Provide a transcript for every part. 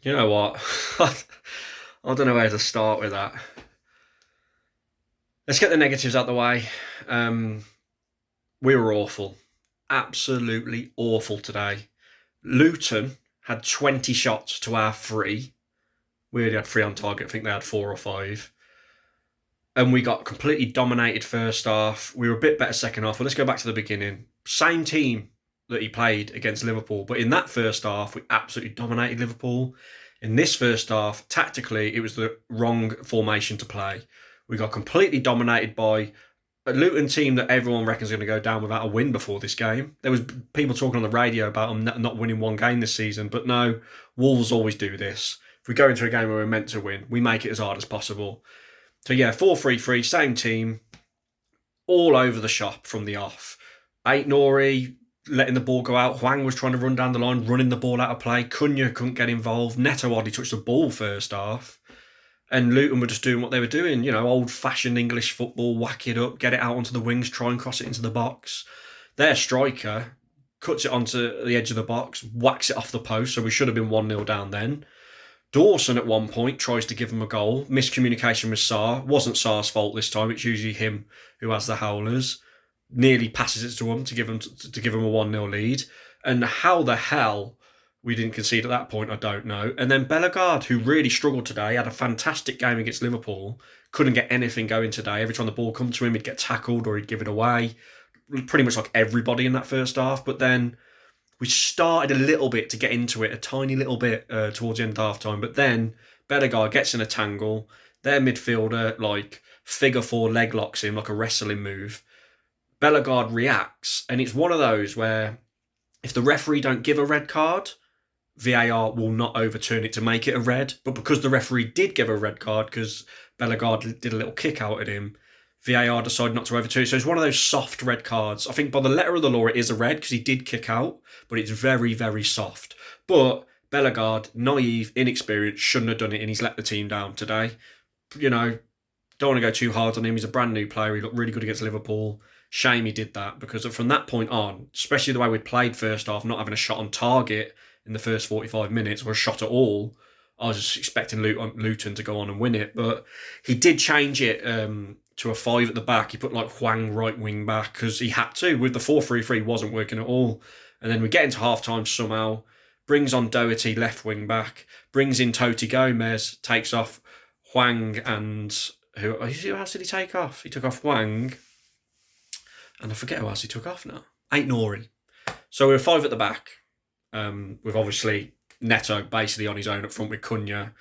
You know what? I don't know where to start with that. Let's get the negatives out the way. Um, we were awful. Absolutely awful today. Luton had 20 shots to our three. We only had three on target. I think they had four or five. And we got completely dominated first half. We were a bit better second half. But let's go back to the beginning. Same team that he played against Liverpool. But in that first half, we absolutely dominated Liverpool. In this first half, tactically, it was the wrong formation to play. We got completely dominated by a Luton team that everyone reckons is going to go down without a win before this game. There was people talking on the radio about them not winning one game this season, but no, Wolves always do this. If we go into a game where we're meant to win, we make it as hard as possible. So yeah, 4-3-3, same team, all over the shop from the off. Nori letting the ball go out. Hwang was trying to run down the line, running the ball out of play. Cunha couldn't get involved. Neto hardly touched the ball first half. And Luton were just doing what they were doing, old-fashioned English football, whack it up, get it out onto the wings, try and cross it into the box. Their striker cuts it onto the edge of the box, whacks it off the post, so we should have been 1-0 down then. Dawson at one point tries to give him a goal. Miscommunication with Sarr. Wasn't Sarr's fault this time. It's usually him who has the howlers. Nearly passes it to him to give him a 1-0 lead. And how the hell we didn't concede at that point, I don't know. And then Bellegarde, who really struggled today, had a fantastic game against Liverpool. Couldn't get anything going today. Every time the ball come to him, he'd get tackled or he'd give it away. Pretty much like everybody in that first half. But then we started a little bit to get into it, a tiny little bit towards the end of half time. But then Bellegarde gets in a tangle. Their midfielder, figure four leg locks him like a wrestling move. Bellegarde reacts. And it's one of those where if the referee don't give a red card, VAR will not overturn it to make it a red. But because the referee did give a red card, because Bellegarde did a little kick out at him, VAR decided not to overturn it. So it's one of those soft red cards. I think by the letter of the law, it is a red because he did kick out, but it's very, very soft. But Bellegarde, naive, inexperienced, shouldn't have done it, and he's let the team down today. Don't want to go too hard on him. He's a brand new player. He looked really good against Liverpool. Shame he did that, because from that point on, especially the way we'd played first half, not having a shot on target in the first 45 minutes, or a shot at all, I was just expecting Luton to go on and win it. But he did change it to a 5 at the back. He put Hwang right wing back because he had to. With the 4-3-3 wasn't working at all. And then we get into half time somehow, brings on Doherty left wing back, brings in Toti Gomez, takes off Hwang and who else did he take off? He took off Hwang, and I forget who else he took off now. Nori. So we were 5 at the back, with obviously Neto basically on his own up front with Cunha,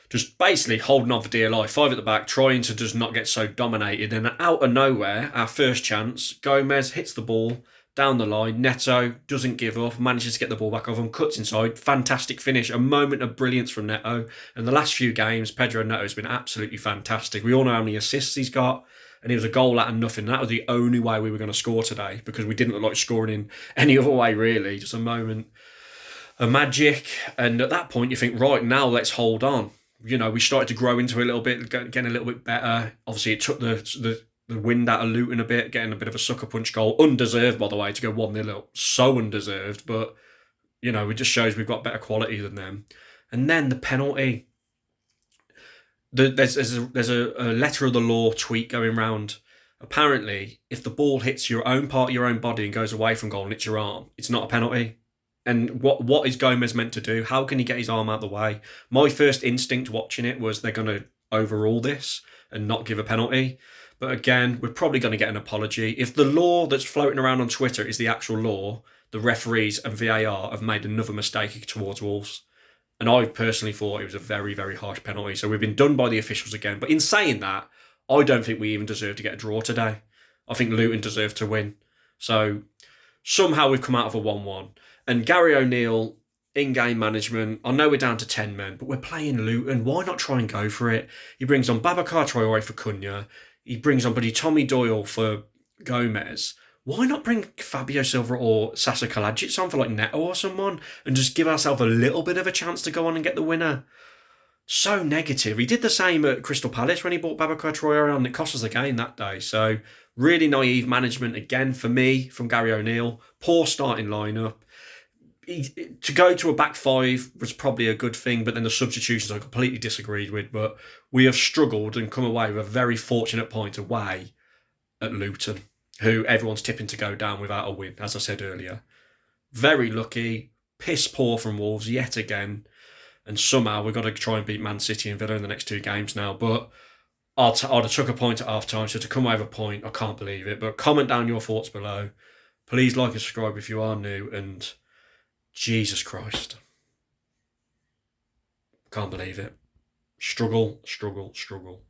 just basically holding on for dear life. 5 at the back, trying to just not get so dominated. And out of nowhere, our first chance, Gomez hits the ball down the line. Neto doesn't give up, manages to get the ball back off him, cuts inside. Fantastic finish, a moment of brilliance from Neto. And the last few games, Pedro Neto's been absolutely fantastic. We all know how many assists he's got, and he was a goal out of nothing. That was the only way we were going to score today, because we didn't look like scoring in any other way, really. Just a moment of magic. And at that point, you think, right, now let's hold on. We started to grow into it a little bit, getting a little bit better. Obviously, it took the wind out of Luton a bit, getting a bit of a sucker punch goal. Undeserved, by the way, to go 1-0 up. So undeserved, but, it just shows we've got better quality than them. And then the penalty. There's a letter of the law tweet going round. Apparently, if the ball hits your own part of your own body and goes away from goal and hits your arm, it's not a penalty. And what is Gomez meant to do? How can he get his arm out of the way? My first instinct watching it was they're going to overrule this and not give a penalty. But again, we're probably going to get an apology. If the law that's floating around on Twitter is the actual law, the referees and VAR have made another mistake towards Wolves. And I personally thought it was a very, very harsh penalty. So we've been done by the officials again. But in saying that, I don't think we even deserve to get a draw today. I think Luton deserve to win. So somehow we've come out of a 1-1. And Gary O'Neill, in-game management, I know we're down to 10 men, but we're playing Luton. Why not try and go for it? He brings on Babacar Traore for Cunha. He brings on Tommy Doyle for Gomez. Why not bring Fabio Silva or Sasa Kalajic on for Neto or someone and just give ourselves a little bit of a chance to go on and get the winner? So negative. He did the same at Crystal Palace when he brought Babacar Traore on. It cost us the game that day. So really naive management again for me from Gary O'Neill. Poor starting lineup. to go to a back five was probably a good thing, but then the substitutions I completely disagreed with. But we have struggled and come away with a very fortunate point away at Luton, who everyone's tipping to go down without a win, as I said earlier. Very lucky, piss poor from Wolves yet again, and somehow we've got to try and beat Man City and Villa in the next 2 games now. But I'd have took a point at half time, so to come away with a point, I can't believe it. But comment down your thoughts below. Please like and subscribe if you are new, and Jesus Christ. Can't believe it. Struggle, struggle, struggle.